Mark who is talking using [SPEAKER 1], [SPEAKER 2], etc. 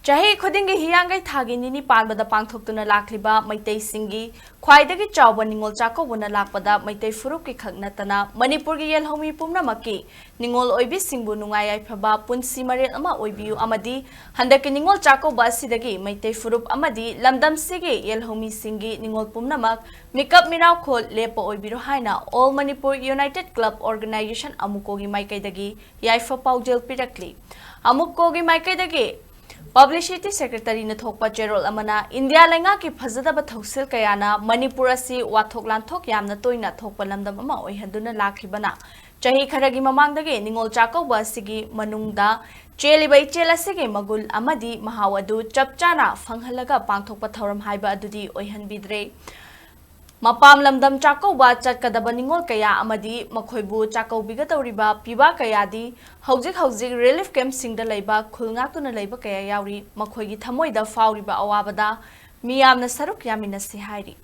[SPEAKER 1] Chahi khudingi hiyangai thagi nini palbada pangthoktuna lakliba maitai singi khwaidagi chawba Ningol Chakouba na lakpada maitai furup ki khagnatana Manipur gi yelhomi pumnamaki Ningol oibi singbu nungai yaifaba punsi marel ama oibiu amadi handaki Ningol Chakouba sidagi maitai furup amadi lamdam sigi yelhomi singi Ningol pumnamak mikap mirau khol lepa oibiro haina All Manipur United Club Organization Amuco gi maikaidagi yaipha paojel pirakli Amuco gi maikaidagi Publicity Secretary na thokpa Gerald amana India Leingakki phajadaba thausil kayana Manipur asi wathok lanthok yamna toina thokpa lamdam ama oihanduna lakhibana chahi kharagi mamangdagi Ningol Chakouba asigi manungda chelibai chela sige magul amadi Mahao Adudi Chap Chaba Phanghandre pangthokpa thoram haiba adudi oihanbidre Mapam lamdam Chakouba chatkadaba Ningol kaya amadi makhoibu Chakoubiga tawriba piba kayadi hojik relief camp singda leiba khulngaktuna leiba kaya yauri makhoigi thamoida fauriba awabada miyamna saruk yaminasi hairi